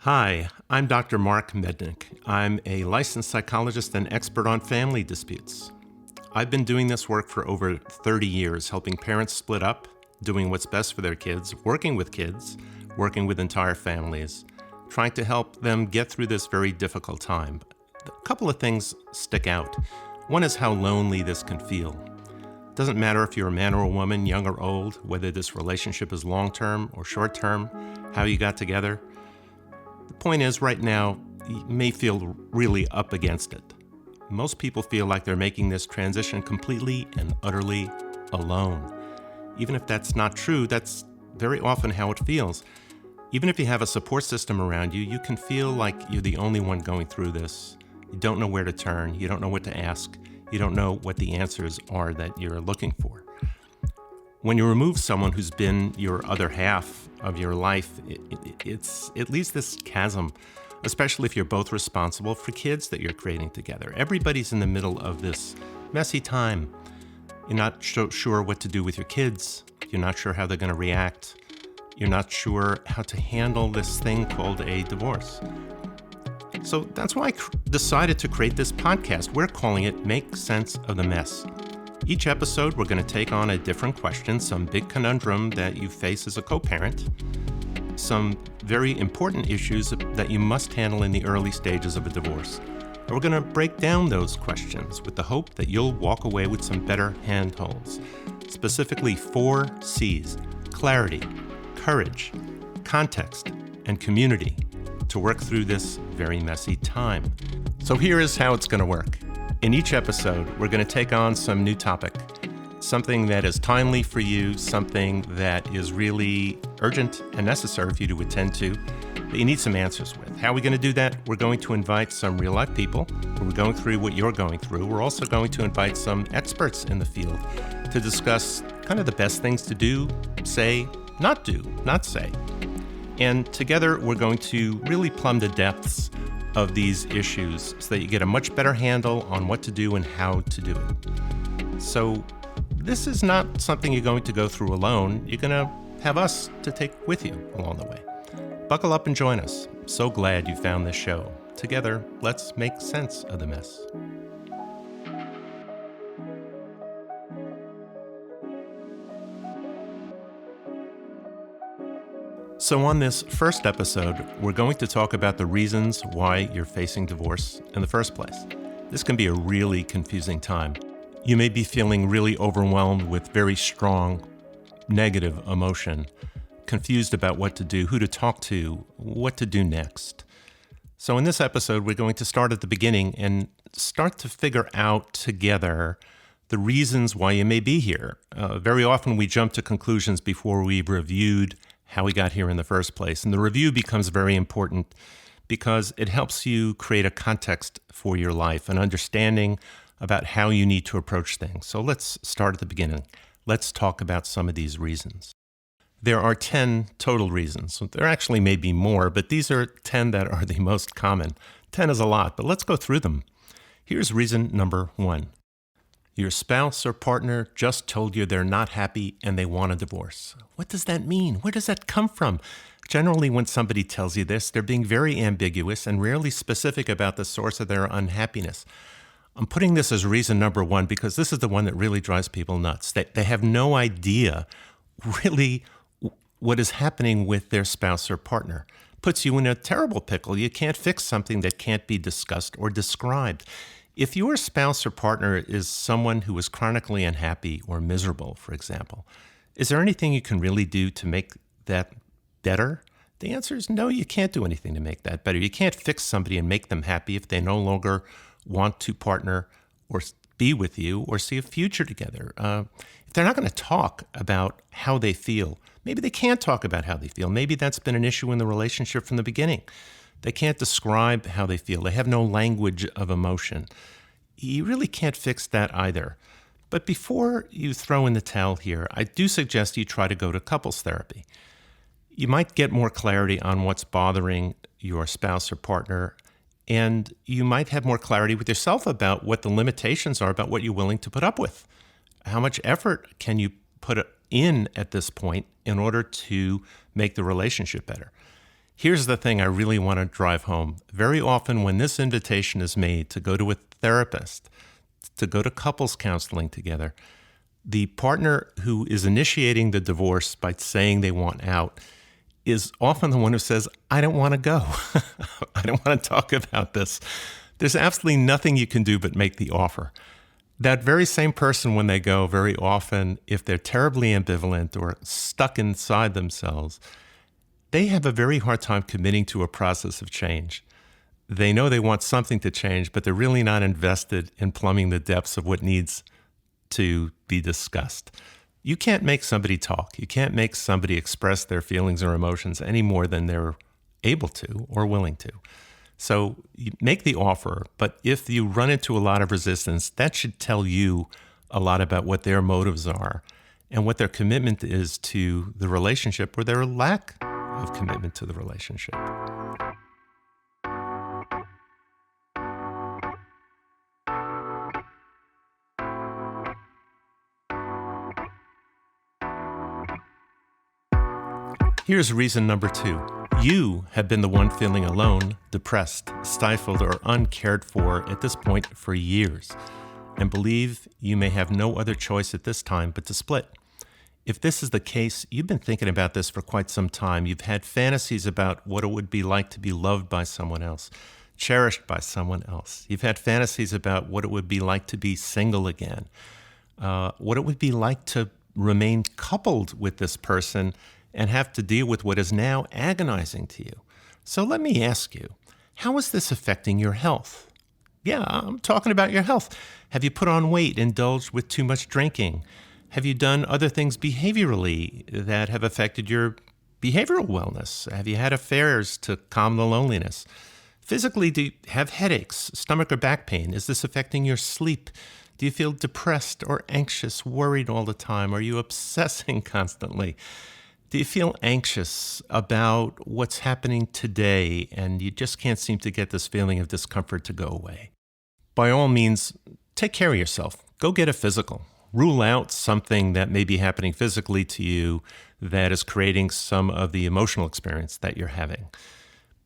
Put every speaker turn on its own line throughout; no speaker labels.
Hi, I'm Dr. Marc Mednick. I'm a licensed psychologist and expert on family disputes. I've been doing this work for over 30 years, helping parents split up, doing what's best for their kids, working with entire families, trying to help them get through this very difficult time. A couple of things stick out. One is how lonely this can feel. It doesn't matter if you're a man or a woman, young or old, whether this relationship is long-term or short-term, how you got together. The point is, right now, you may feel really up against it. Most people feel like they're making this transition completely and utterly alone. Even if that's not true, that's very often how it feels. Even if you have a support system around you, you can feel like you're the only one going through this. You don't know where to turn. You don't know what to ask. You don't know what the answers are that you're looking for. When you remove someone who's been your other half of your life, it leaves this chasm, especially if you're both responsible for kids that you're creating together. Everybody's in the middle of this messy time. You're not sure what to do with your kids. You're not sure how they're going to react. You're not sure how to handle this thing called a divorce. So that's why I decided to create this podcast. We're calling it Make Sense of the Mess. Each episode, we're going to take on a different question, some big conundrum that you face as a co-parent, some very important issues that you must handle in the early stages of a divorce. And we're going to break down those questions with the hope that you'll walk away with some better handholds. Specifically 4 C's: clarity, courage, context, and community to work through this very messy time. So here is how it's going to work. In each episode, we're going to take on some new topic, something that is timely for you, something that is really urgent and necessary for you to attend to, that you need some answers with. How are we going to do that? We're going to invite some real-life people who are going through what you're going through. We're also going to invite some experts in the field to discuss kind of the best things to do, say, not do, not say. And together, we're going to really plumb the depths of these issues so that you get a much better handle on what to do and how to do it. So this is not something you're going to go through alone. You're going to have us to take with you along the way. Buckle up and join us. So glad you found this show. Together, let's make sense of the mess. So on this first episode, we're going to talk about the reasons why you're facing divorce in the first place. This can be a really confusing time. You may be feeling really overwhelmed with very strong negative emotion, confused about what to do, who to talk to, what to do next. So in this episode, we're going to start at the beginning and start to figure out together the reasons why you may be here. Very often we jump to conclusions before we've reviewed how we got here in the first place. And the review becomes very important because it helps you create a context for your life, an understanding about how you need to approach things. So let's start at the beginning. Let's talk about some of these reasons. There are 10 total reasons. There actually may be more, but these are 10 that are the most common. 10 is a lot, but let's go through them. Here's reason number 1. Your spouse or partner just told you they're not happy and they want a divorce. What does that mean? Where does that come from? Generally, when somebody tells you this, they're being very ambiguous and rarely specific about the source of their unhappiness. I'm putting this as reason number 1 because this is the one that really drives people nuts. They have no idea really what is happening with their spouse or partner. Puts you in a terrible pickle. You can't fix something that can't be discussed or described. If your spouse or partner is someone who is chronically unhappy or miserable, for example, is there anything you can really do to make that better? The answer is no, you can't do anything to make that better. You can't fix somebody and make them happy if they no longer want to partner or be with you or see a future together. If they're not going to talk about how they feel, maybe they can't talk about how they feel. Maybe that's been an issue in the relationship from the beginning. They can't describe how they feel. They have no language of emotion. You really can't fix that either. But before you throw in the towel here, I do suggest you try to go to couples therapy. You might get more clarity on what's bothering your spouse or partner, and you might have more clarity with yourself about what the limitations are, about what you're willing to put up with. How much effort can you put in at this point in order to make the relationship better? Here's the thing I really want to drive home. Very often when this invitation is made to go to a therapist, to go to couples counseling together, the partner who is initiating the divorce by saying they want out is often the one who says, I don't want to go. I don't want to talk about this. There's absolutely nothing you can do but make the offer. That very same person, when they go, very often, if they're terribly ambivalent or stuck inside themselves, they have a very hard time committing to a process of change. They know they want something to change, but they're really not invested in plumbing the depths of what needs to be discussed. You can't make somebody talk. You can't make somebody express their feelings or emotions any more than they're able to or willing to. So you make the offer, but if you run into a lot of resistance, that should tell you a lot about what their motives are and what their commitment is to the relationship or their lack of commitment to the relationship. Here's reason number 2. You have been the one feeling alone, depressed, stifled, or uncared for at this point for years, and believe you may have no other choice at this time but to split. If this is the case, you've been thinking about this for quite some time. You've had fantasies about what it would be like to be loved by someone else, cherished by someone else. You've had fantasies about what it would be like to be single again, what it would be like to remain coupled with this person and have to deal with what is now agonizing to you. So let me ask you, how is this affecting your health? Yeah, I'm talking about your health. Have you put on weight, indulged with too much drinking? Have you done other things behaviorally that have affected your behavioral wellness? Have you had affairs to calm the loneliness? Physically, do you have headaches, stomach or back pain? Is this affecting your sleep? Do you feel depressed or anxious, worried all the time? Are you obsessing constantly? Do you feel anxious about what's happening today and you just can't seem to get this feeling of discomfort to go away? By all means, take care of yourself. Go get a physical. Rule out something that may be happening physically to you that is creating some of the emotional experience that you're having.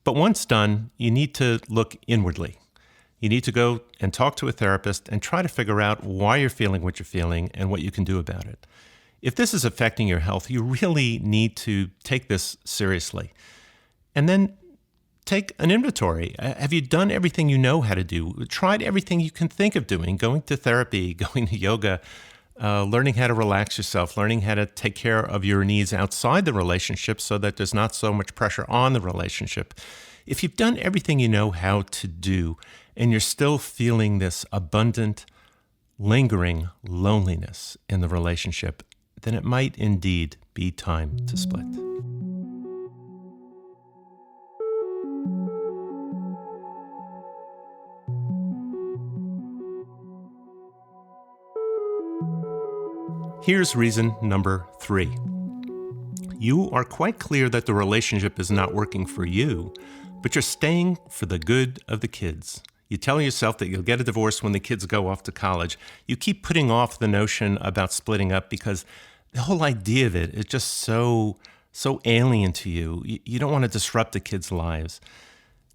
But once done, you need to look inwardly. You need to go and talk to a therapist and try to figure out why you're feeling what you're feeling and what you can do about it. If this is affecting your health, you really need to take this seriously. And then take an inventory. Have you done everything you know how to do? Tried everything you can think of doing, going to therapy, going to yoga, learning how to relax yourself, learning how to take care of your needs outside the relationship so that there's not so much pressure on the relationship. If you've done everything you know how to do and you're still feeling this abundant, lingering loneliness in the relationship, then it might indeed be time to split. Here's reason number 3. You are quite clear that the relationship is not working for you, but you're staying for the good of the kids. You tell yourself that you'll get a divorce when the kids go off to college. You keep putting off the notion about splitting up because the whole idea of it is just so alien to you. You don't want to disrupt the kids' lives.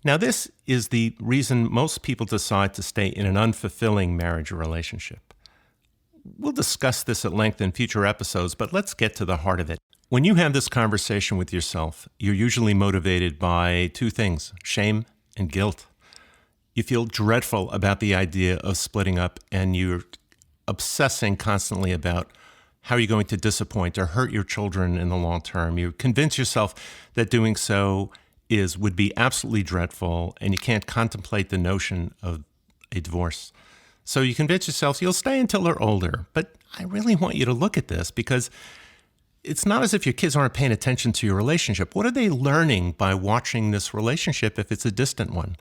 Now, this is the reason most people decide to stay in an unfulfilling marriage or relationship. We'll discuss this at length in future episodes, but let's get to the heart of it. When you have this conversation with yourself, you're usually motivated by 2 things, shame and guilt. You feel dreadful about the idea of splitting up, and you're obsessing constantly about how you're going to disappoint or hurt your children in the long term. You convince yourself that doing so would be absolutely dreadful, and you can't contemplate the notion of a divorce. So you convince yourself you'll stay until they're older. But I really want you to look at this because it's not as if your kids aren't paying attention to your relationship. What are they learning by watching this relationship if it's a distant one?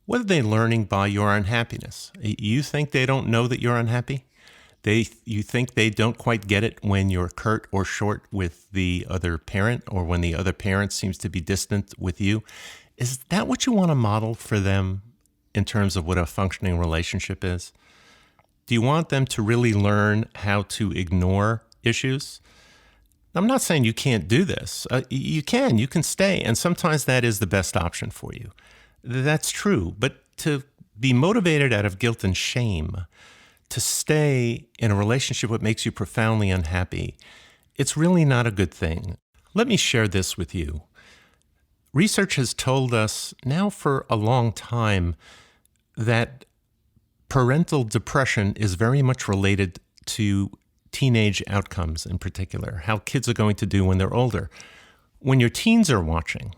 What are they learning by your unhappiness? You think they don't know that you're unhappy? You think they don't quite get it when you're curt or short with the other parent or when the other parent seems to be distant with you? Is that what you want to model for them in terms of what a functioning relationship is? Do you want them to really learn how to ignore issues? I'm not saying you can't do this. You can stay. And sometimes that is the best option for you. That's true. But to be motivated out of guilt and shame, to stay in a relationship that makes you profoundly unhappy, it's really not a good thing. Let me share this with you. Research has told us now for a long time that parental depression is very much related to teenage outcomes in particular, how kids are going to do when they're older. When your teens are watching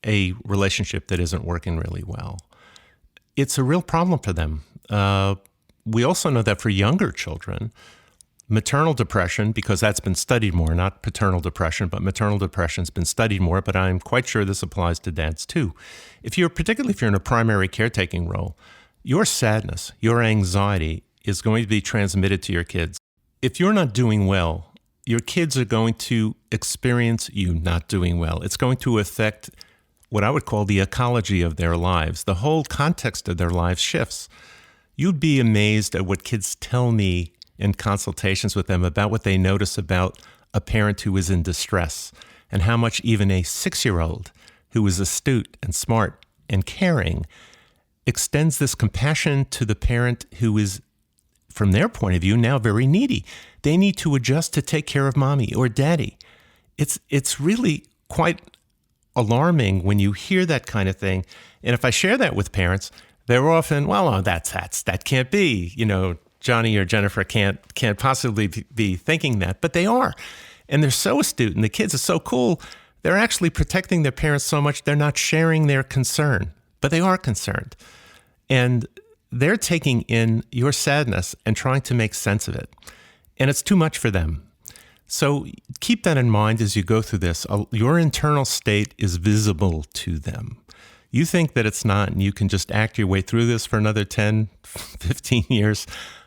a relationship that isn't working really well, it's a real problem for them. We also know that for younger children, maternal depression, because that's been studied more, not paternal depression, but maternal depression's been studied more, but I'm quite sure this applies to dads too. Particularly if you're in a primary caretaking role, your sadness, your anxiety is going to be transmitted to your kids. If you're not doing well, your kids are going to experience you not doing well. It's going to affect what I would call the ecology of their lives. The whole context of their lives shifts. You'd be amazed at what kids tell me in consultations with them about what they notice about a parent who is in distress, and how much even a 6-year-old who is astute and smart and caring extends this compassion to the parent who is, from their point of view, now very needy. They need to adjust to take care of mommy or daddy. It's really quite alarming when you hear that kind of thing. And if I share that with parents, they're often, well, oh, that can't be. Johnny or Jennifer can't possibly be thinking that, but they are. And they're so astute, and the kids are so cool. They're actually protecting their parents so much they're not sharing their concern, but they are concerned. And they're taking in your sadness and trying to make sense of it. And it's too much for them. So keep that in mind as you go through this. Your internal state is visible to them. You think that it's not, and you can just act your way through this for another 10, 15 years.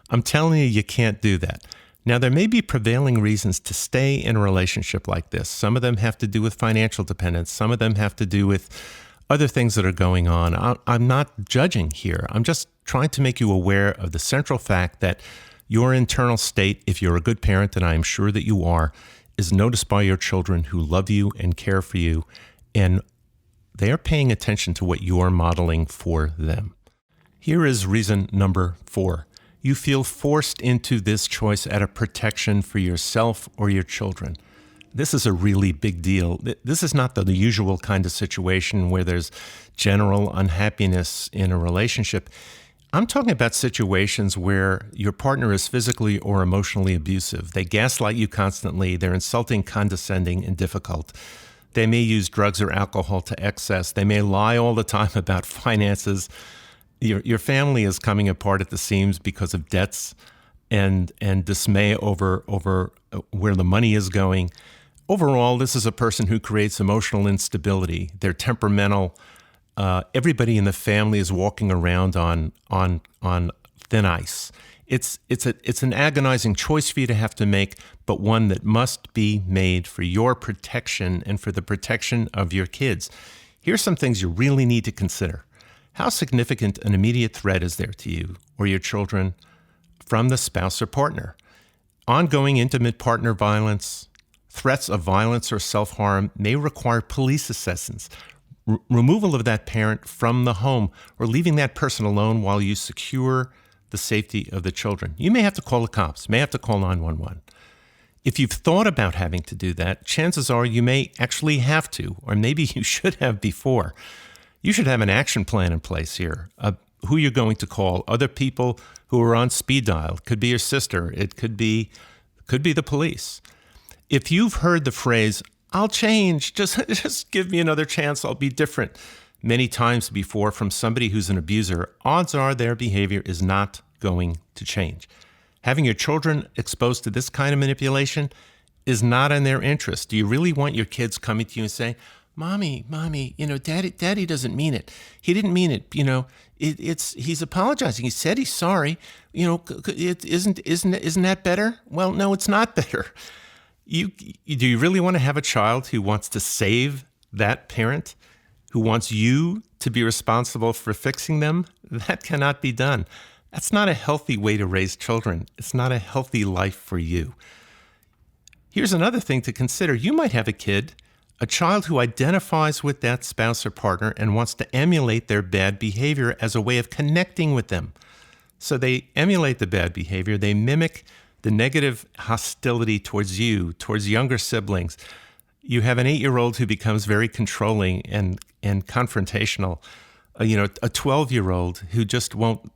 I'm telling you, you can't do that. Now, there may be prevailing reasons to stay in a relationship like this. Some of them have to do with financial dependence. Some of them have to do with other things that are going on. I'm not judging here. I'm just trying to make you aware of the central fact that your internal state, if you're a good parent, and I am sure that you are, is noticed by your children who love you and care for you, and they are paying attention to what you are modeling for them. Here is reason number 4. You feel forced into this choice out of protection for yourself or your children. This is a really big deal. This is not the usual kind of situation where there's general unhappiness in a relationship. I'm talking about situations where your partner is physically or emotionally abusive. They gaslight you constantly. They're insulting, condescending, and difficult. They may use drugs or alcohol to excess. They may lie all the time about finances. Your family is coming apart at the seams because of debts and dismay over where the money is going. Overall, this is a person who creates emotional instability. They're temperamental. Everybody in the family is walking around on thin ice. It's an agonizing choice for you to have to make, but one that must be made for your protection and for the protection of your kids. Here's some things you really need to consider. How significant an immediate threat is there to you or your children from the spouse or partner? Ongoing intimate partner violence, threats of violence or self-harm may require police assistance, removal of that parent from the home, or leaving that person alone while you secure the safety of the children. You may have to call the cops, may have to call 911. If you've thought about having to do that, chances are you may actually have to, or maybe you should have before. You should have an action plan in place here. Who you're going to call, other people who are on speed dial. It could be your sister. It could be the police. If you've heard the phrase, "I'll change, just give me another chance, I'll be different," many times before from somebody who's an abuser, odds are their behavior is not going to change. Having your children exposed to this kind of manipulation is not in their interest. Do you really want your kids coming to you and saying, Mommy, Daddy doesn't mean it. He didn't mean it. He's apologizing. He said he's sorry. Isn't that better? Well, no, it's not better. Do you really want to have a child who wants to save that parent, who wants you to be responsible for fixing them? That cannot be done. That's not a healthy way to raise children. It's not a healthy life for you. Here's another thing to consider. You might have a child who identifies with that spouse or partner and wants to emulate their bad behavior as a way of connecting with them. So they emulate the bad behavior. They mimic the negative hostility towards you, towards younger siblings. You have an 8-year-old who becomes very controlling and confrontational. A 12-year-old who just won't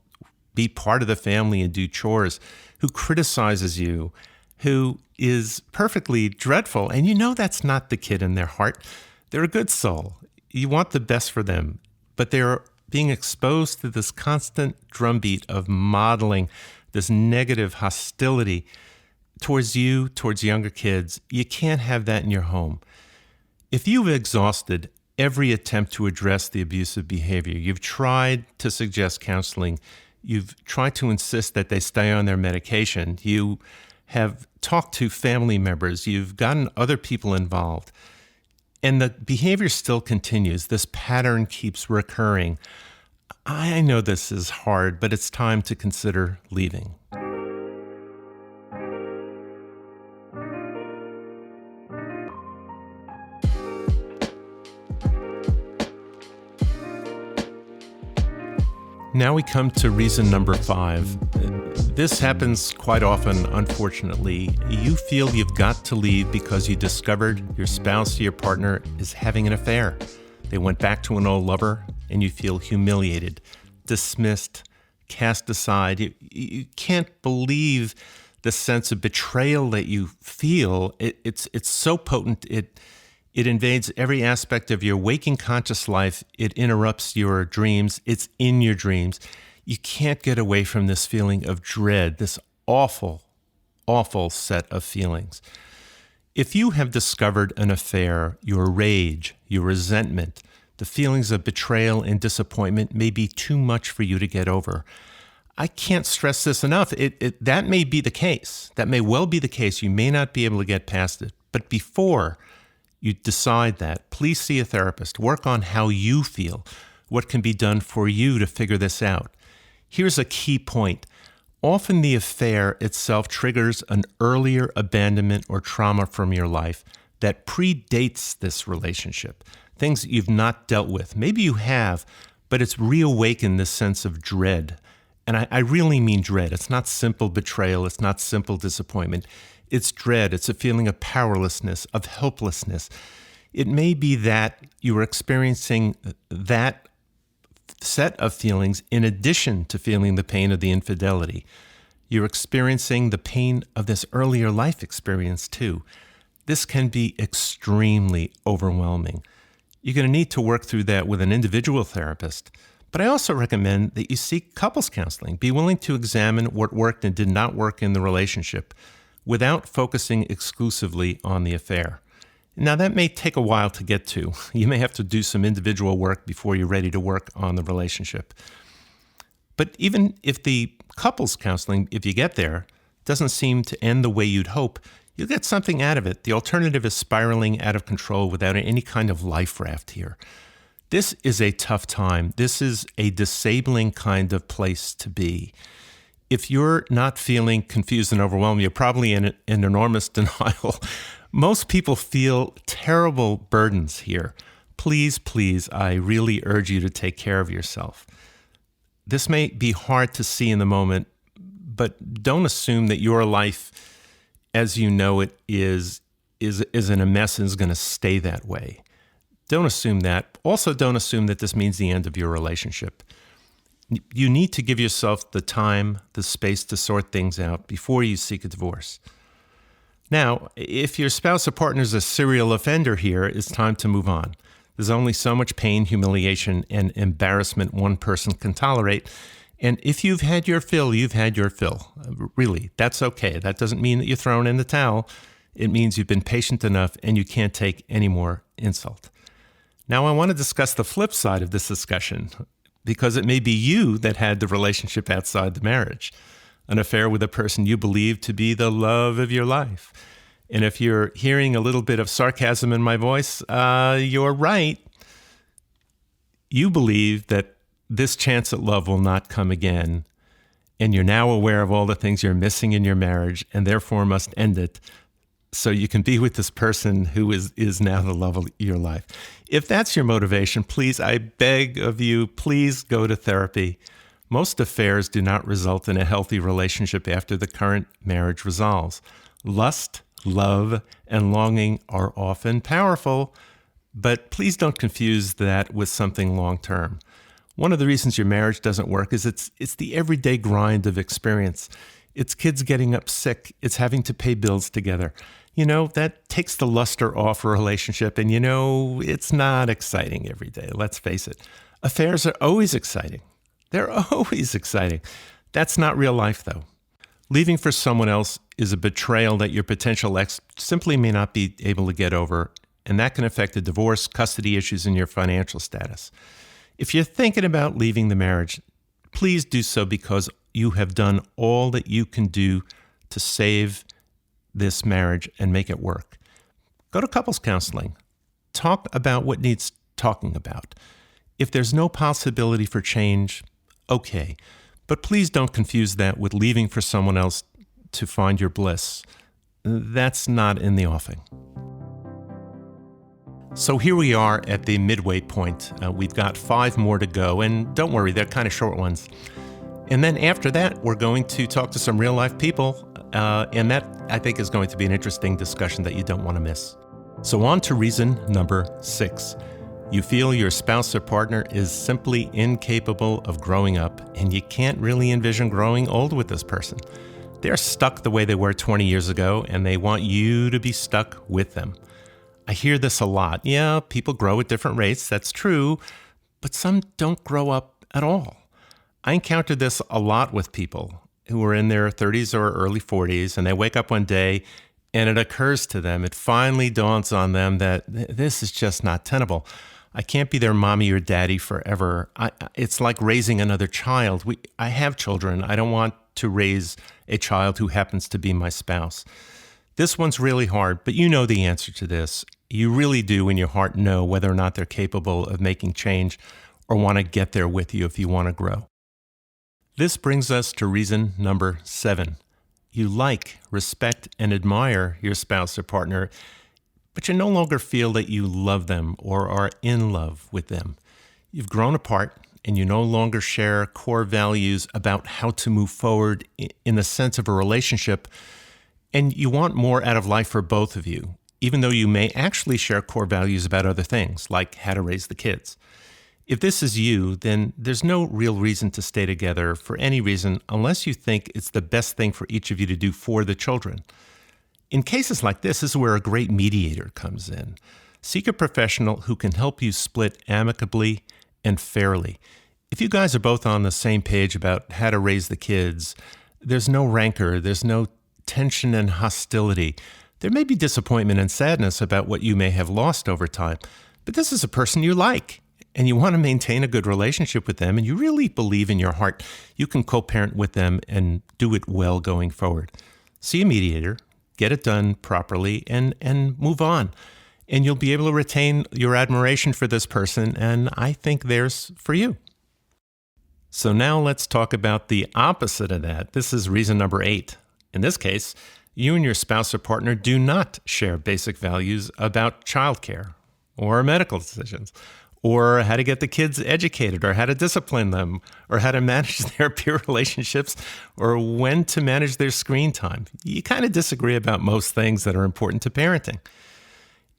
be part of the family and do chores, who criticizes you, who is perfectly dreadful. And you know that's not the kid in their heart. They're a good soul. You want the best for them, but they're being exposed to this constant drumbeat of modeling this negative hostility towards you, towards younger kids. You can't have that in your home. If you've exhausted every attempt to address the abusive behavior, you've tried to suggest counseling, you've tried to insist that they stay on their medication, you have talked to family members, you've gotten other people involved, and the behavior still continues, this pattern keeps recurring, I know this is hard, but it's time to consider leaving. Now we come to reason number 5. This happens quite often, unfortunately. You feel you've got to leave because you discovered your spouse or your partner is having an affair. They went back to an old lover, and you feel humiliated, dismissed, cast aside. You can't believe the sense of betrayal that you feel. It's so potent. It invades every aspect of your waking conscious life. It interrupts your dreams. It's in your dreams. You can't get away from this feeling of dread, this awful, awful set of feelings. If you have discovered an affair, your rage, your resentment, the feelings of betrayal and disappointment may be too much for you to get over. I can't stress this enough. That may be the case. That may well be the case. You may not be able to get past it. But before you decide that, please see a therapist. Work on how you feel, what can be done for you to figure this out. Here's a key point. Often the affair itself triggers an earlier abandonment or trauma from your life that predates this relationship, things that you've not dealt with. Maybe you have, but it's reawakened this sense of dread. And I really mean dread. It's not simple betrayal. It's not simple disappointment. It's dread. It's a feeling of powerlessness, of helplessness. It may be that you are experiencing that set of feelings in addition to feeling the pain of the infidelity. You're experiencing the pain of this earlier life experience too. This can be extremely overwhelming. You're going to need to work through that with an individual therapist. But I also recommend that you seek couples counseling. Be willing to examine what worked and did not work in the relationship without focusing exclusively on the affair. Now, that may take a while to get to. You may have to do some individual work before you're ready to work on the relationship. But even if the couples counseling, if you get there, doesn't seem to end the way you'd hope, you'll get something out of it. The alternative is spiraling out of control without any kind of life raft here. This is a tough time. This is a disabling kind of place to be. If you're not feeling confused and overwhelmed, you're probably in enormous denial. Most people feel terrible burdens here. Please, please, I really urge you to take care of yourself. This may be hard to see in the moment, but don't assume that your life as you know it is in a mess and is going to stay that way. Don't assume that. Also, don't assume that this means the end of your relationship. You need to give yourself the time, the space to sort things out before you seek a divorce. Now, if your spouse or partner is a serial offender here, it's time to move on. There's only so much pain, humiliation, and embarrassment one person can tolerate. And if you've had your fill, you've had your fill. Really, that's okay. That doesn't mean that you're thrown in the towel. It means you've been patient enough and you can't take any more insult. Now, I want to discuss the flip side of this discussion, because it may be you that had the relationship outside the marriage, an affair with a person you believe to be the love of your life. And if you're hearing a little bit of sarcasm in my voice, you're right. You believe that this chance at love will not come again, and you're now aware of all the things you're missing in your marriage and therefore must end it. so you can be with this person who is now the love of your life. If that's your motivation, please, I beg of you, please go to therapy. Most affairs do not result in a healthy relationship after the current marriage resolves. Lust, love, and longing are often powerful, but please don't confuse that with something long-term. One of the reasons your marriage doesn't work is it's the everyday grind of experience. It's kids getting up sick. It's having to pay bills together. That takes the luster off a relationship, and it's not exciting every day. Let's face it. Affairs are always exciting. They're always exciting. That's not real life, though. Leaving for someone else is a betrayal that your potential ex simply may not be able to get over, and that can affect the divorce, custody issues, and your financial status. If you're thinking about leaving the marriage, please do so because you have done all that you can do to save this marriage and make it work. Go to couples counseling. Talk about what needs talking about. If there's no possibility for change, okay. But please don't confuse that with leaving for someone else to find your bliss. That's not in the offing. So here we are at the midway point. We've got 5 more to go, and don't worry, they're kind of short ones. And then after that, we're going to talk to some real life people, and that, I think, is going to be an interesting discussion that you don't want to miss. So on to reason number 6. You feel your spouse or partner is simply incapable of growing up, and you can't really envision growing old with this person. They're stuck the way they were 20 years ago, and they want you to be stuck with them. I hear this a lot. Yeah, people grow at different rates, that's true, but some don't grow up at all. I encountered this a lot with people who are in their 30s or early 40s, and they wake up one day and it occurs to them, it finally dawns on them that this is just not tenable. I can't be their mommy or daddy forever. It's like raising another child. I have children. I don't want to raise a child who happens to be my spouse. This one's really hard, but you know the answer to this. You really do in your heart know whether or not they're capable of making change or want to get there with you if you want to grow. This brings us to reason number 7. You like, respect, and admire your spouse or partner, but you no longer feel that you love them or are in love with them. You've grown apart and you no longer share core values about how to move forward in the sense of a relationship, and you want more out of life for both of you, even though you may actually share core values about other things, like how to raise the kids. If this is you, then there's no real reason to stay together for any reason unless you think it's the best thing for each of you to do for the children. In cases like this is where a great mediator comes in. Seek a professional who can help you split amicably and fairly. If you guys are both on the same page about how to raise the kids, there's no rancor, there's no tension and hostility. There may be disappointment and sadness about what you may have lost over time, but this is a person you like, and you want to maintain a good relationship with them, and you really believe in your heart you can co-parent with them and do it well going forward. See a mediator, get it done properly, and move on. And you'll be able to retain your admiration for this person, and I think theirs for you. So now let's talk about the opposite of that. This is reason number 8. In this case, you and your spouse or partner do not share basic values about childcare or medical decisions, or how to get the kids educated, or how to discipline them, or how to manage their peer relationships, or when to manage their screen time. You kind of disagree about most things that are important to parenting.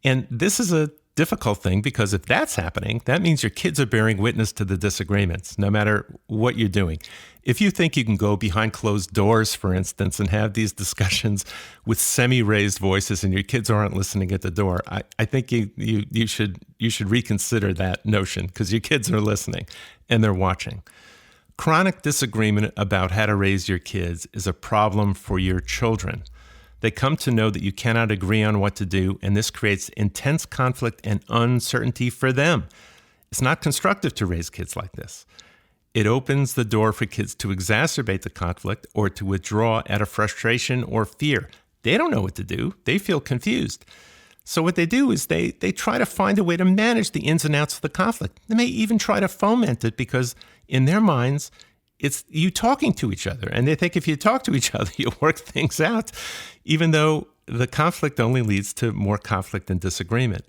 And this is a difficult thing because if that's happening, that means your kids are bearing witness to the disagreements, no matter what you're doing. If you think you can go behind closed doors, for instance, and have these discussions with semi-raised voices and your kids aren't listening at the door, I think you should reconsider that notion because your kids are listening and they're watching. Chronic disagreement about how to raise your kids is a problem for your children. They come to know that you cannot agree on what to do, and this creates intense conflict and uncertainty for them. It's not constructive to raise kids like this. It opens the door for kids to exacerbate the conflict or to withdraw out of frustration or fear. They don't know what to do. They feel confused. So what they do is they try to find a way to manage the ins and outs of the conflict. They may even try to foment it because in their minds, it's you talking to each other. And they think if you talk to each other, you'll work things out, even though the conflict only leads to more conflict and disagreement.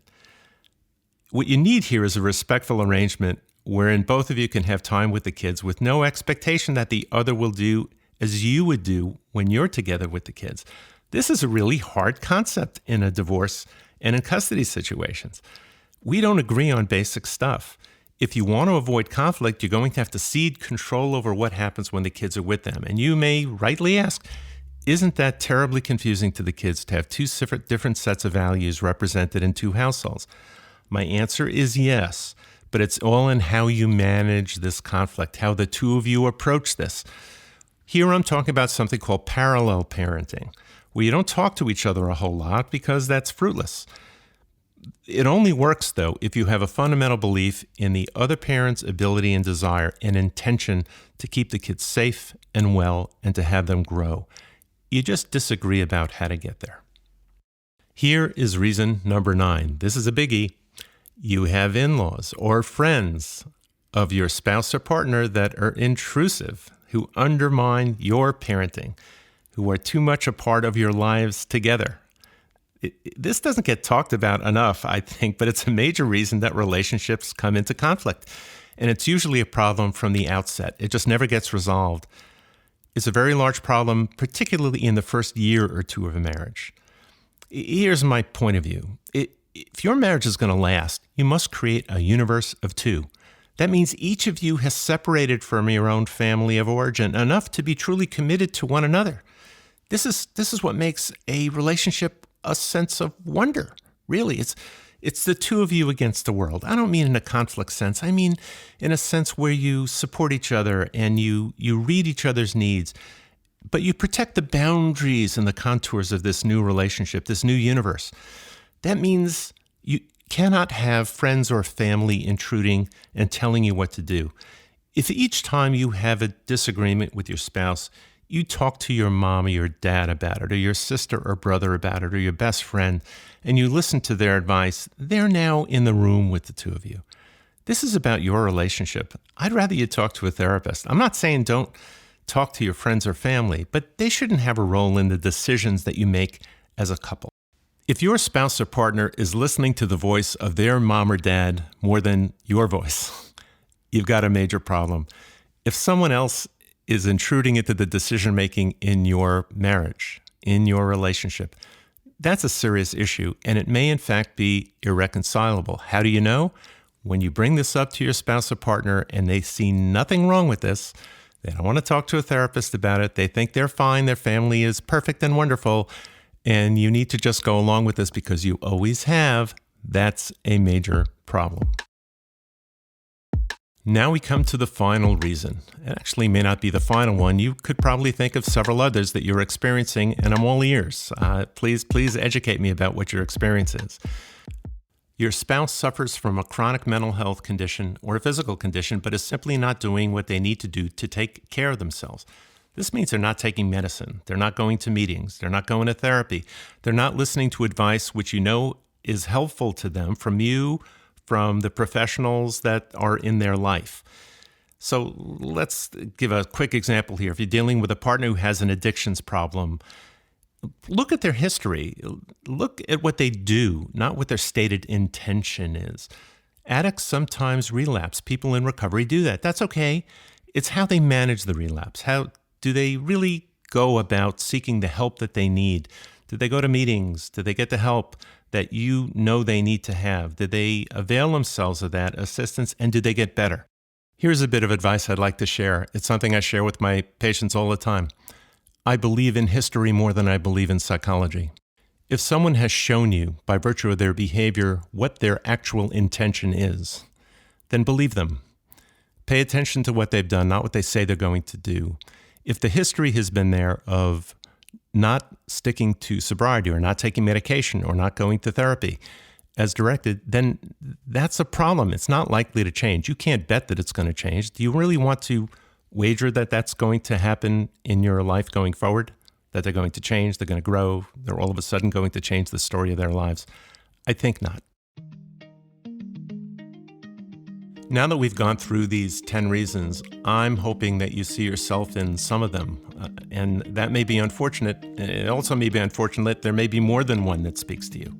What you need here is a respectful arrangement wherein both of you can have time with the kids with no expectation that the other will do as you would do when you're together with the kids. This is a really hard concept in a divorce and in custody situations. We don't agree on basic stuff. If you want to avoid conflict, you're going to have to cede control over what happens when the kids are with them. And you may rightly ask, isn't that terribly confusing to the kids to have two different sets of values represented in two households? My answer is yes, but it's all in how you manage this conflict, how the two of you approach this. Here I'm talking about something called parallel parenting, where you don't talk to each other a whole lot because that's fruitless. It only works, though, if you have a fundamental belief in the other parent's ability and desire and intention to keep the kids safe and well and to have them grow. You just disagree about how to get there. Here is reason number 9. This is a biggie. You have in-laws or friends of your spouse or partner that are intrusive, who undermine your parenting, who are too much a part of your lives together. This doesn't get talked about enough, I think, but it's a major reason that relationships come into conflict. And it's usually a problem from the outset. It just never gets resolved. It's a very large problem, particularly in the first year or two of a marriage. Here's my point of view. If your marriage is going to last, you must create a universe of two. That means each of you has separated from your own family of origin enough to be truly committed to one another. This is what makes a relationship a sense of wonder. Really, it's the two of you against the world. I don't mean in a conflict sense. I mean in a sense where you support each other and you read each other's needs, but you protect the boundaries and the contours of this new relationship, this new universe. That means you cannot have friends or family intruding and telling you what to do. If each time you have a disagreement with your spouse, you talk to your mom or your dad about it, or your sister or brother about it, or your best friend, and you listen to their advice, they're now in the room with the two of you. This is about your relationship. I'd rather you talk to a therapist. I'm not saying don't talk to your friends or family, but they shouldn't have a role in the decisions that you make as a couple. If your spouse or partner is listening to the voice of their mom or dad more than your voice, you've got a major problem. If someone else is intruding into the decision-making in your marriage, in your relationship, that's a serious issue, and it may in fact be irreconcilable. How do you know? When you bring this up to your spouse or partner and they see nothing wrong with this, they don't want to talk to a therapist about it, they think they're fine, their family is perfect and wonderful, and you need to just go along with this because you always have, that's a major problem. Now we come to the final reason. It actually may not be the final one. You could probably think of several others that you're experiencing, and I'm all ears. Please educate me about what your experience is. Your spouse suffers from a chronic mental health condition or a physical condition, but is simply not doing what they need to do to take care of themselves. This means they're not taking medicine. They're not going to meetings. They're not going to therapy. They're not listening to advice which you know is helpful to them from you, from the professionals that are in their life. So let's give a quick example here. If you're dealing with a partner who has an addictions problem, look at their history. Look at what they do, not what their stated intention is. Addicts sometimes relapse. People in recovery do that. That's okay. It's how they manage the relapse. How do they really go about seeking the help that they need? Do they go to meetings? Do they get the help that you know they need to have? Did they avail themselves of that assistance, and did they get better? Here's a bit of advice I'd like to share. It's something I share with my patients all the time. I believe in history more than I believe in psychology. If someone has shown you, by virtue of their behavior, what their actual intention is, then believe them. Pay attention to what they've done, not what they say they're going to do. If the history has been there of not sticking to sobriety or not taking medication or not going to therapy as directed, then that's a problem. It's not likely to change. You can't bet that it's going to change. Do you really want to wager that that's going to happen in your life going forward? That they're going to change, they're going to grow, they're all of a sudden going to change the story of their lives? I think not. Now that we've gone through these 10 reasons, I'm hoping that you see yourself in some of them. And that may be unfortunate. It also may be unfortunate there may be more than one that speaks to you.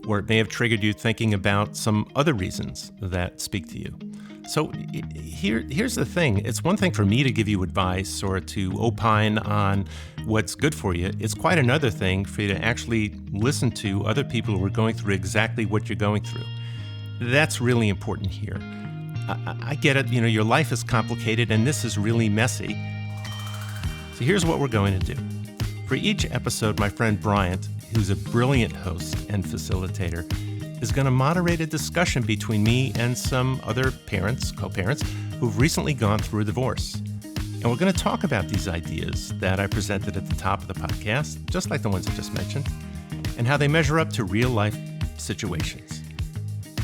Or it may have triggered you thinking about some other reasons that speak to you. So here's the thing. It's one thing for me to give you advice or to opine on what's good for you. It's quite another thing for you to actually listen to other people who are going through exactly what you're going through. That's really important here. I get it, your life is complicated and this is really messy. So here's what we're going to do. For each episode, my friend Bryant, who's a brilliant host and facilitator, is going to moderate a discussion between me and some other parents, co-parents, who've recently gone through a divorce. And we're going to talk about these ideas that I presented at the top of the podcast, just like the ones I just mentioned, and how they measure up to real life situations.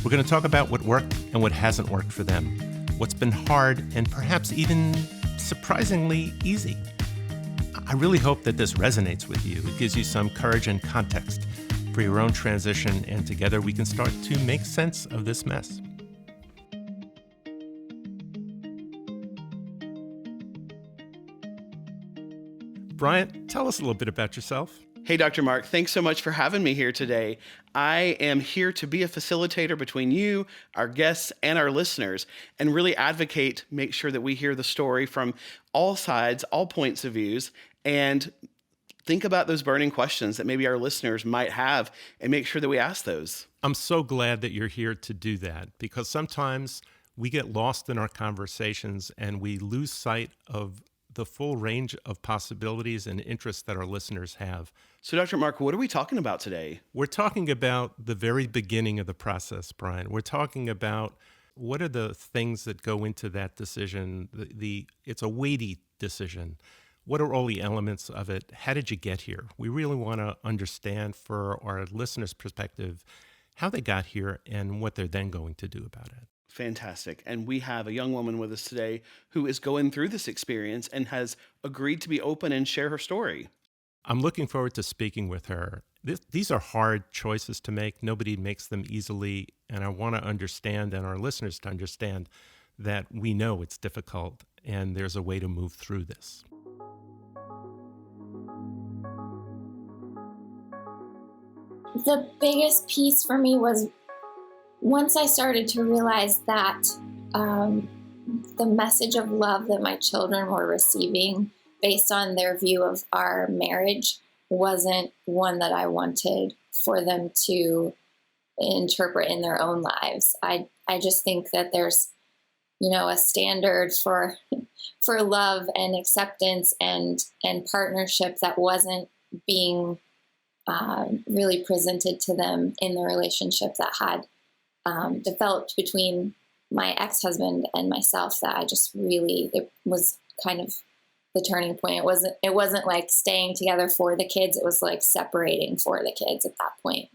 We're going to talk about what worked and what hasn't worked for them, what's been hard and perhaps even surprisingly easy. I really hope that this resonates with you. It gives you some courage and context for your own transition, and together we can start to make sense of this mess. Bryant, tell us a little bit about yourself.
Hey, Dr. Mark, thanks so much for having me here today. I am here to be a facilitator between you, our guests, and our listeners, and really advocate, make sure that we hear the story from all sides, all points of views, and think about those burning questions that maybe our listeners might have and make sure that we ask those.
I'm so glad that you're here to do that, because sometimes we get lost in our conversations and we lose sight of the full range of possibilities and interests that our listeners have.
So, Dr. Mark, what are we talking about today?
We're talking about the very beginning of the process, Brian. We're talking about what are the things that go into that decision. It's a weighty decision. What are all the elements of it? How did you get here? We really want to understand for our listeners' perspective how they got here and what they're then going to do about it.
Fantastic. And we have a young woman with us today who is going through this experience and has agreed to be open and share her story.
I'm looking forward to speaking with her. These are hard choices to make. Nobody makes them easily. And I want to understand, and our listeners to understand, that we know it's difficult and there's a way to move through this.
The biggest piece for me was once I started to realize that the message of love that my children were receiving based on their view of our marriage wasn't one that I wanted for them to interpret in their own lives. I just think that there's, a standard for love and acceptance and partnership that wasn't being really presented to them in the relationship that had developed between my ex-husband and myself, that I just really, it was kind of the turning point. It wasn't like staying together for the kids. It was like separating for the kids at that point.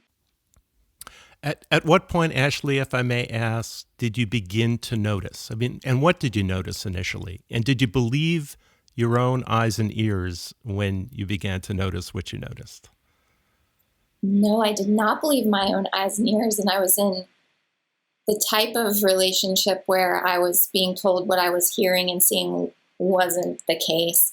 At what point, Ashley, if I may ask, did you begin to notice? And what did you notice initially? And did you believe your own eyes and ears when you began to notice what you noticed?
No, I did not believe my own eyes and ears. And I was in the type of relationship where I was being told what I was hearing and seeing wasn't the case.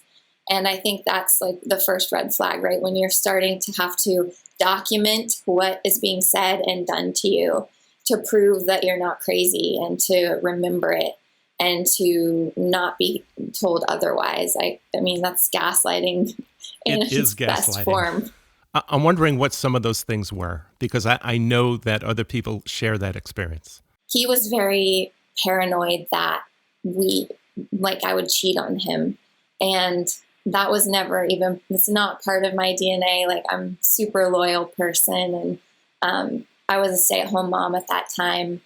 And I think that's like the first red flag, right? When you're starting to have to document what is being said and done to you to prove that you're not crazy and to remember it and to not be told otherwise. I mean, that's gaslighting in its best form.
I'm wondering what some of those things were, because I know that other people share that experience.
He was very paranoid that I would cheat on him. And that was never even, it's not part of my DNA. Like, I'm a super loyal person. And I was a stay-at-home mom at that time.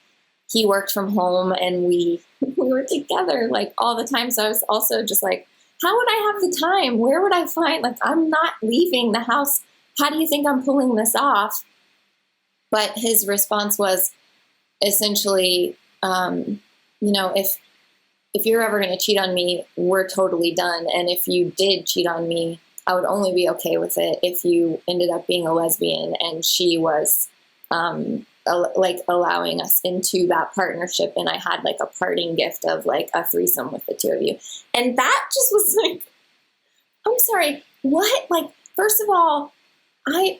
He worked from home and we were together like all the time. So I was also just like, how would I have the time? Where would I find, like, I'm not leaving the house. How do you think I'm pulling this off? But his response was essentially, if you're ever going to cheat on me, we're totally done. And if you did cheat on me, I would only be okay with it if you ended up being a lesbian and she was like allowing us into that partnership. And I had like a parting gift of like a threesome with the two of you. And that just was like, I'm sorry, what? Like, first of all, I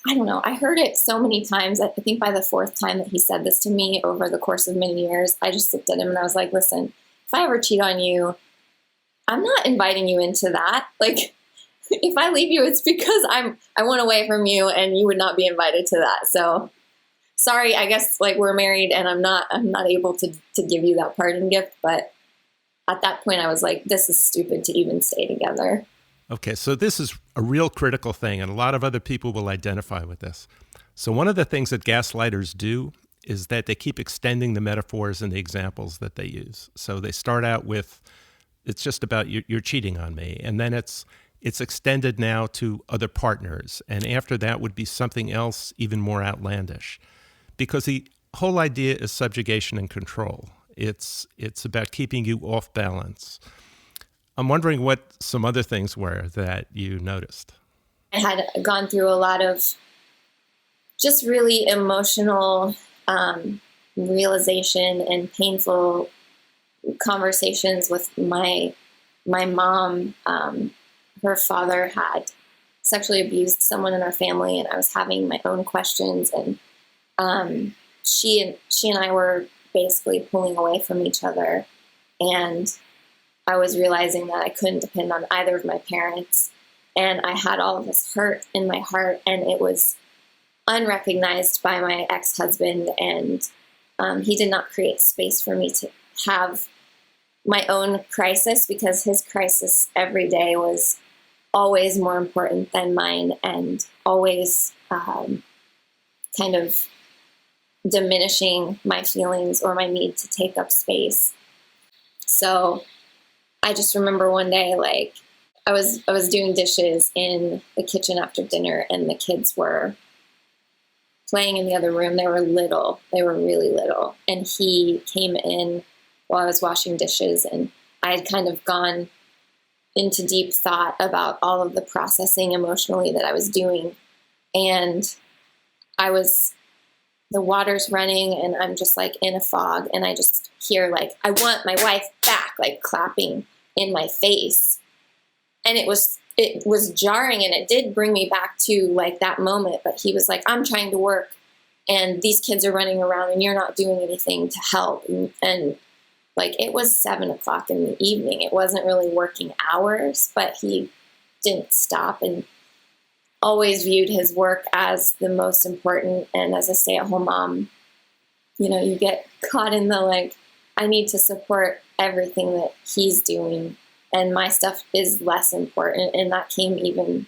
don't know. I heard it so many times. I think by the fourth time that he said this to me over the course of many years, I just looked at him and I was like, listen, if I ever cheat on you, I'm not inviting you into that. Like, if I leave you, it's because I went away from you and you would not be invited to that. So sorry, I guess like we're married and I'm not able to give you that parting gift. But at that point I was like, this is stupid to even stay together.
Okay, so this is a real critical thing, and a lot of other people will identify with this. So one of the things that gaslighters do is that they keep extending the metaphors and the examples that they use. So they start out with, it's just about you're cheating on me, and then it's extended now to other partners, and after that would be something else even more outlandish, because the whole idea is subjugation and control. It's about keeping you off balance. I'm wondering what some other things were that you noticed.
I had gone through a lot of just really emotional realization and painful conversations with my mom. Her father had sexually abused someone in our family, and I was having my own questions. And she and I were basically pulling away from each other, and I was realizing that I couldn't depend on either of my parents. And I had all of this hurt in my heart, and it was unrecognized by my ex-husband. And he did not create space for me to have my own crisis, because his crisis every day was always more important than mine, and always kind of diminishing my feelings or my need to take up space. So I just remember one day, like I was doing dishes in the kitchen after dinner, and the kids were playing in the other room. They were little. They were really little. And he came in while I was washing dishes, and I had kind of gone into deep thought about all of the processing emotionally that I was doing. And the water's running, and I'm just like in a fog, and I just hear like, I want my wife back, like clapping in my face. And it was jarring, and it did bring me back to like that moment. But he was like, I'm trying to work, and these kids are running around, and you're not doing anything to help. And like, it was 7:00 in the evening. It wasn't really working hours, but he didn't stop, and always viewed his work as the most important. And as a stay-at-home mom, you get caught in the like, I need to support everything that he's doing, and my stuff is less important. And that came even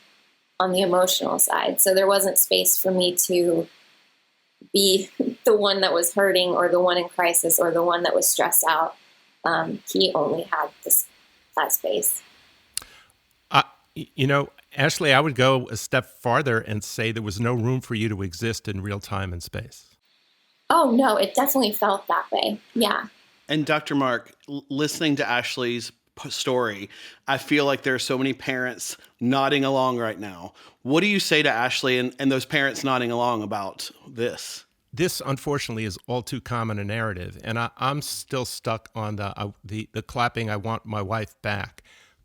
on the emotional side. So there wasn't space for me to be the one that was hurting, or the one in crisis, or the one that was stressed out. He only had that space.
Ashley, I would go a step farther and say there was no room for you to exist in real time and space.
Oh, no, it definitely felt that way. Yeah.
And Dr. Marc, listening to Ashley's story, I feel like there are so many parents nodding along right now. What do you say to Ashley and those parents nodding along about this?
This, unfortunately, is all too common a narrative, and I'm still stuck on the clapping, I want my wife back.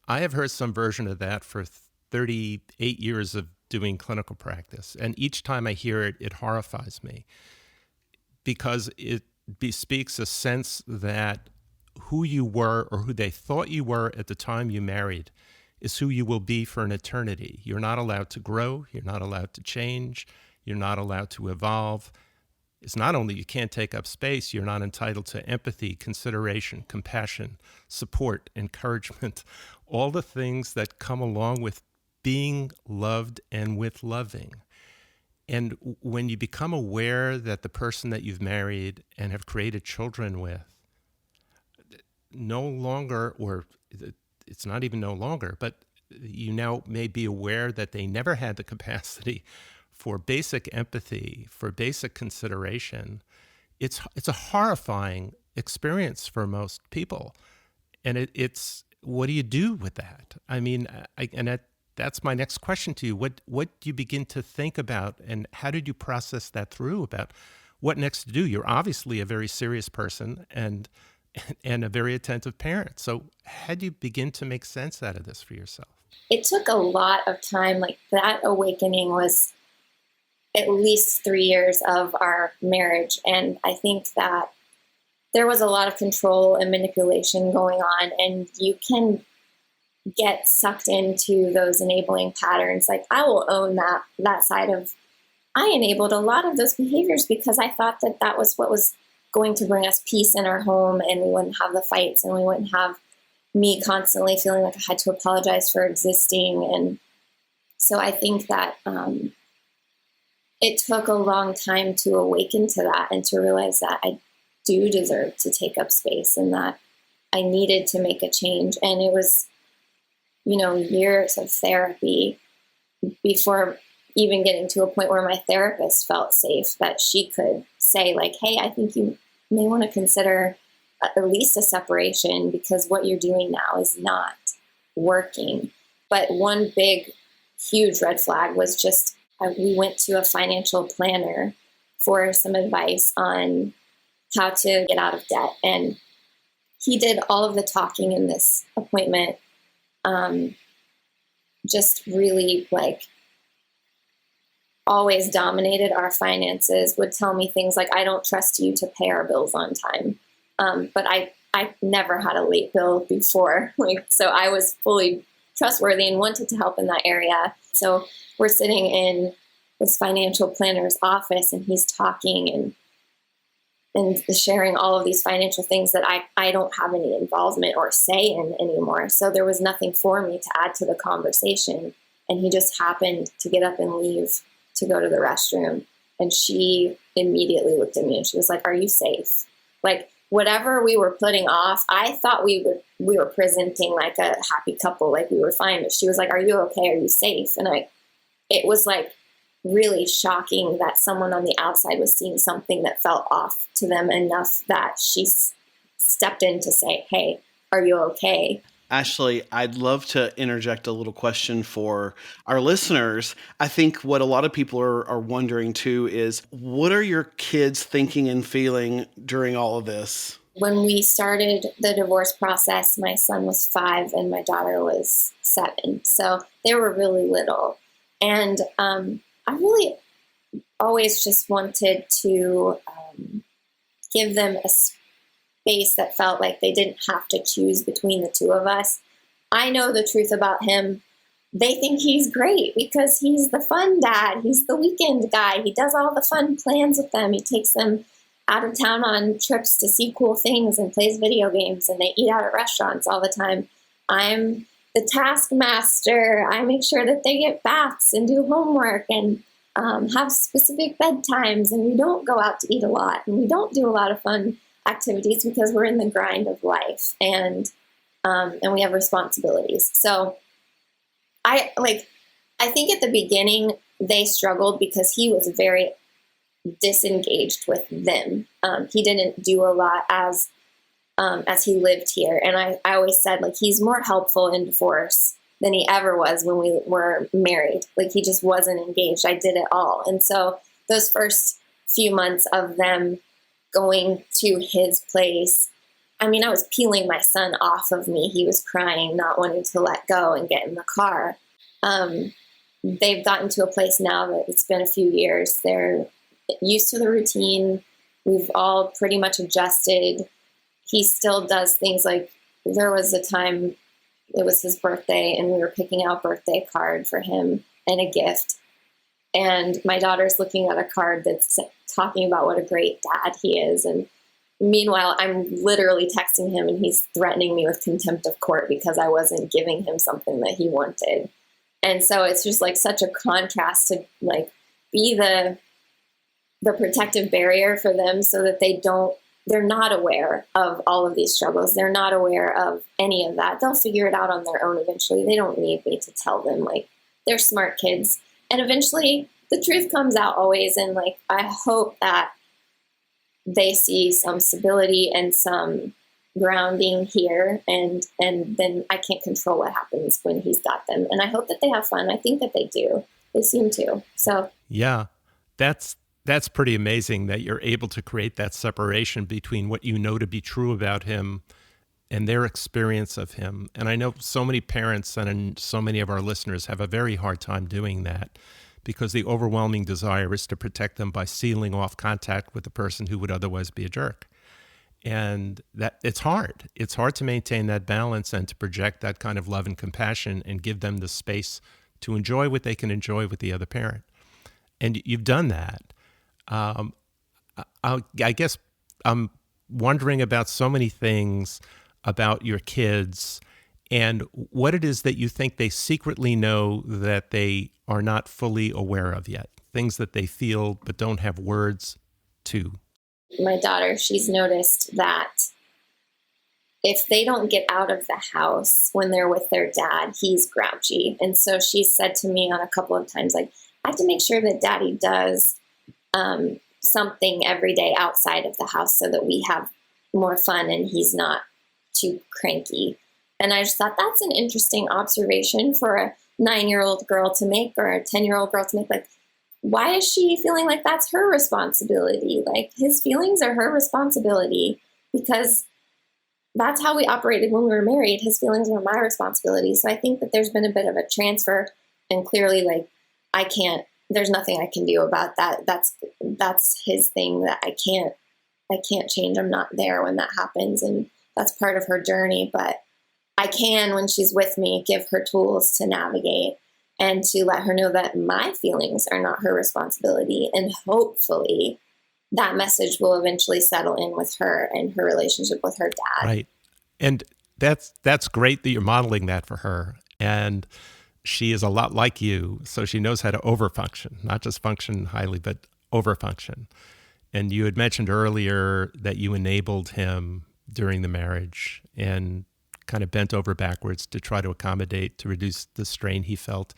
I have heard some version of that for 38 years of doing clinical practice, and each time I hear it, it horrifies me, because it bespeaks a sense that who you were, or who they thought you were at the time you married, is who you will be for an eternity. You're not allowed to grow. You're not allowed to change. You're not allowed to evolve. It's not only you can't take up space, you're not entitled to empathy, consideration, compassion, support, encouragement, all the things that come along with being loved and with loving. And when you become aware that the person that you've married and have created children with no longer, or it's not even no longer, but you now may be aware that they never had the capacity for basic empathy, for basic consideration, it's a horrifying experience for most people. And it's what do you do with that? I mean, That's my next question to you. What do you begin to think about, and how did you process that through about what next to do? You're obviously a very serious person and a very attentive parent. So how do you begin to make sense out of this for yourself?
It took a lot of time. Like, that awakening was at least 3 years of our marriage. And I think that there was a lot of control and manipulation going on, and you can get sucked into those enabling patterns. Like, I will own that side of, I enabled a lot of those behaviors because I thought that that was what was going to bring us peace in our home, and we wouldn't have the fights, and we wouldn't have me constantly feeling like I had to apologize for existing. And so I think that it took a long time to awaken to that and to realize that I do deserve to take up space and that I needed to make a change. And it was, years of therapy before even getting to a point where my therapist felt safe that she could say, like, hey, I think you may want to consider at least a separation because what you're doing now is not working. But one big, huge red flag was just we went to a financial planner for some advice on how to get out of debt. And he did all of the talking in this appointment, just really always dominated our finances, would tell me things like, I don't trust you to pay our bills on time. But I never had a late bill before. So I was fully trustworthy and wanted to help in that area. So we're sitting in this financial planner's office and he's talking and sharing all of these financial things that I don't have any involvement or say in anymore. So there was nothing for me to add to the conversation. And he just happened to get up and leave to go to the restroom. And she immediately looked at me and she was like, are you safe? Whatever we were putting off, I thought we were presenting like a happy couple, like we were fine. But she was like, are you okay? Are you safe? And it was really shocking that someone on the outside was seeing something that felt off to them enough that she stepped in to say, hey, are you okay?
Ashley, I'd love to interject a little question for our listeners. I think what a lot of people are wondering too is, what are your kids thinking and feeling during all of this?
When we started the divorce process, my son was 5 and my daughter was 7. So they were really little. And I really always just wanted to give them a space that felt like they didn't have to choose between the two of us. I know the truth about him. They think he's great because he's the fun dad. He's the weekend guy. He does all the fun plans with them. He takes them out of town on trips to see cool things and plays video games, and they eat out at restaurants all the time. I'm the taskmaster. I make sure that they get baths and do homework and have specific bedtimes, and we don't go out to eat a lot, and we don't do a lot of fun activities because we're in the grind of life, and we have responsibilities. So I think at the beginning they struggled because he was very disengaged with them. He didn't do a lot as he lived here. And I always said, he's more helpful in divorce than he ever was when we were married. He just wasn't engaged. I did it all. And so those first few months of them going to his place, I was peeling my son off of me. He was crying, not wanting to let go and get in the car. They've gotten to a place now that it's been a few years. They're used to the routine. We've all pretty much adjusted. He still does things there was a time, it was his birthday, and we were picking out a birthday card for him and a gift. And my daughter's looking at a card that's talking about what a great dad he is. And meanwhile, I'm literally texting him and he's threatening me with contempt of court because I wasn't giving him something that he wanted. And so it's just such a contrast to be the protective barrier for them so that they're not aware of all of these struggles. They're not aware of any of that. They'll figure it out on their own eventually. They don't need me to tell them. They're smart kids. And eventually the truth comes out always. And I hope that they see some stability and some grounding here, and then I can't control what happens when he's got them. And I hope that they have fun. I think that they do. They seem to. So
Yeah, that's pretty amazing that you're able to create that separation between what you know to be true about him and their experience of him. And I know so many parents and so many of our listeners have a very hard time doing that because the overwhelming desire is to protect them by sealing off contact with the person who would otherwise be a jerk. And that it's hard. It's hard to maintain that balance and to project that kind of love and compassion and give them the space to enjoy what they can enjoy with the other parent. And you've done that. Um, I guess I'm wondering about so many things about your kids and what it is that you think they secretly know that they are not fully aware of yet, things that they feel but don't have words to.
my daughter, she's noticed that if they don't get out of the house when they're with their dad, he's grouchy. And so she said to me on a couple of times, like, I have to make sure that daddy does something every day outside of the house so that we have more fun and he's not too cranky. And I just thought that's an interesting observation for a 9-year-old girl to make, or a 10-year-old girl to make. Like, why is she feeling like that's her responsibility? Like, his feelings are her responsibility because that's how we operated when we were married. His feelings were my responsibility. So I think that there's been a bit of a transfer, and clearly, like, there's nothing I can do about that. That's his thing that I can't change. I'm not there when that happens, and that's part of her journey. But I can, when she's with me, give her tools to navigate and to let her know that my feelings are not her responsibility. And hopefully that message will eventually settle in with her and her relationship with her dad.
Right. And that's great that you're modeling that for her. And she is a lot like you, so she knows how to overfunction, not just function highly, but overfunction. And you had mentioned earlier that you enabled him during the marriage and kind of bent over backwards to try to accommodate, to reduce the strain he felt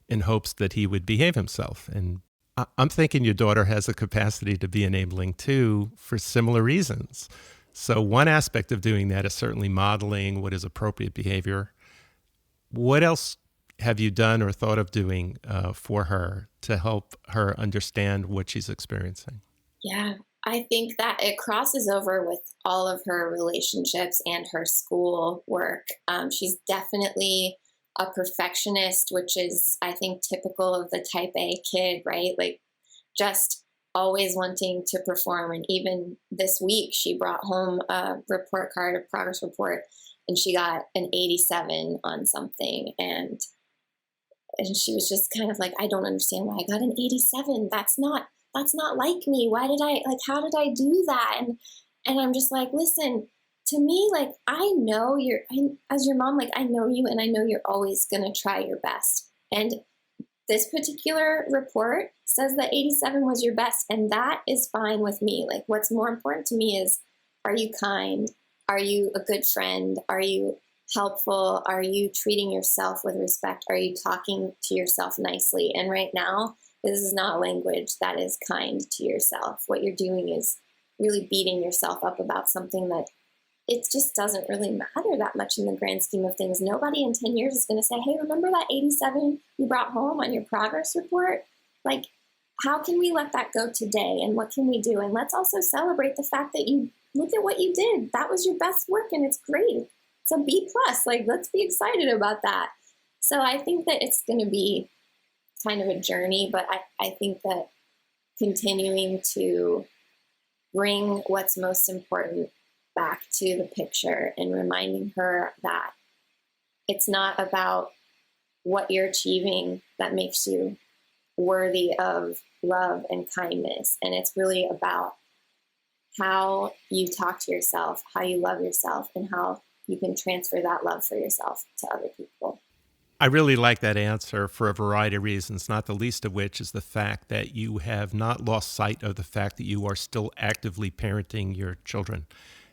in hopes that he would behave himself. And I'm thinking your daughter has the capacity to be enabling too for similar reasons. So one aspect of doing that is certainly modeling what is appropriate behavior. What else have you done or thought of doing for her to help her understand what she's experiencing?
Yeah, I think that it crosses over with all of her relationships and her school work. She's definitely a perfectionist, which is, I think, typical of the type A kid, right? Like, just always wanting to perform. And even this week, she brought home a report card, a progress report, and she got an 87 on something. And she was just kind of like, I don't understand why I got an 87. That's not like me. Why did how did I do that? And I'm just like, listen, to me, like, I know as your mom, like, I know you, and I know you're always going to try your best. And this particular report says that 87 was your best, and that is fine with me. Like, what's more important to me is, are you kind? Are you a good friend? Are you helpful? Are you treating yourself with respect? Are you talking to yourself nicely? And right now, this is not language that is kind to yourself. What you're doing is really beating yourself up about something that it just doesn't really matter that much in the grand scheme of things. Nobody in 10 years is going to say, hey, remember that 87 you brought home on your progress report? Like, how can we let that go today? And what can we do? And let's also celebrate the fact that you look at what you did. That was your best work, and it's great. It's a B+. Like, let's be excited about that. So I think that it's going to be kind of a journey, but I think that continuing to bring what's most important back to the picture and reminding her that it's not about what you're achieving that makes you worthy of love and kindness. And it's really about how you talk to yourself, how you love yourself, and how you can transfer that love for yourself to other people.
I really like that answer for a variety of reasons, not the least of which is the fact that you have not lost sight of the fact that you are still actively parenting your children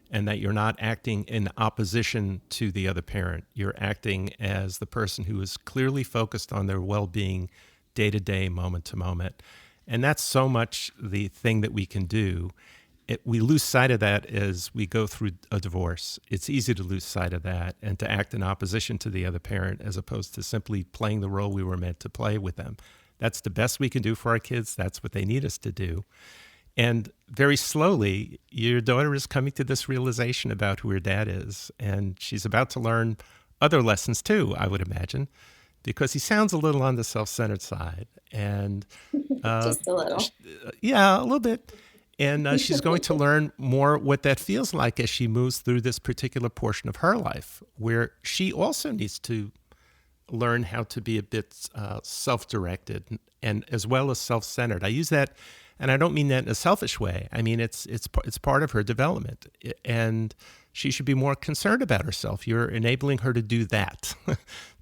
and that you're not acting in opposition to the other parent. You're acting as the person who is clearly focused on their well-being day to day, moment to moment. And that's so much the thing that we can do. we lose sight of that as we go through a divorce. It's easy to lose sight of that and to act in opposition to the other parent as opposed to simply playing the role we were meant to play with them. That's the best we can do for our kids. That's what they need us to do. And very slowly, your daughter is coming to this realization about who her dad is. And she's about to learn other lessons too, I would imagine, because he sounds a little on the self-centered side. And
just a little.
Yeah, a little bit. And she's going to learn more what that feels like as she moves through this particular portion of her life, where she also needs to learn how to be a bit self-directed and as well as self-centered. I use that, and I don't mean that in a selfish way. I mean, it's part of her development, and she should be more concerned about herself. You're enabling her to do that,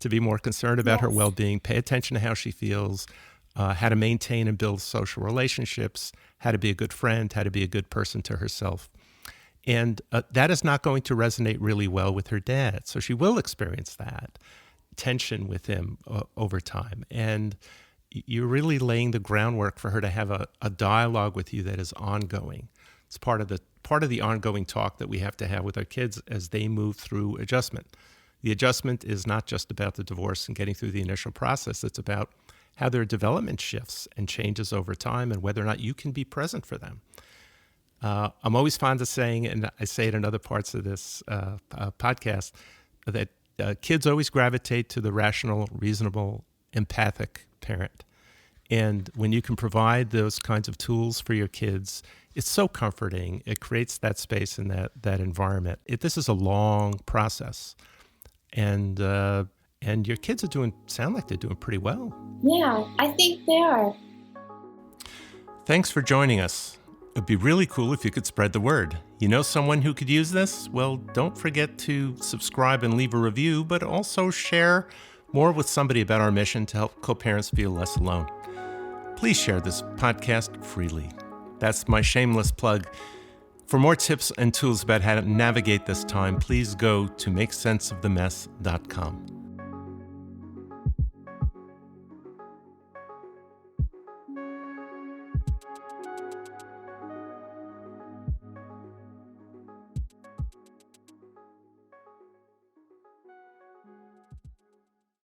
to be more concerned about her well-being, pay attention to how she feels, how to maintain and build social relationships, how to be a good friend, how to be a good person to herself. And that is not going to resonate really well with her dad. So she will experience that tension with him over time. And you're really laying the groundwork for her to have a dialogue with you that is ongoing. It's part of the ongoing talk that we have to have with our kids as they move through adjustment. The adjustment is not just about the divorce and getting through the initial process. It's about how their development shifts and changes over time and whether or not you can be present for them. I'm always fond of saying, and I say it in other parts of this podcast, that kids always gravitate to the rational, reasonable, empathic parent. And when you can provide those kinds of tools for your kids, it's so comforting. It creates that space and that environment. This is a long process. And your kids sound like they're doing pretty well.
Yeah, I think they are.
Thanks for joining us. It'd be really cool if you could spread the word. You know someone who could use this? Well, don't forget to subscribe and leave a review, but also share more with somebody about our mission to help co-parents feel less alone. Please share this podcast freely. That's my shameless plug. For more tips and tools about how to navigate this time, please go to makesenseofthemess.com.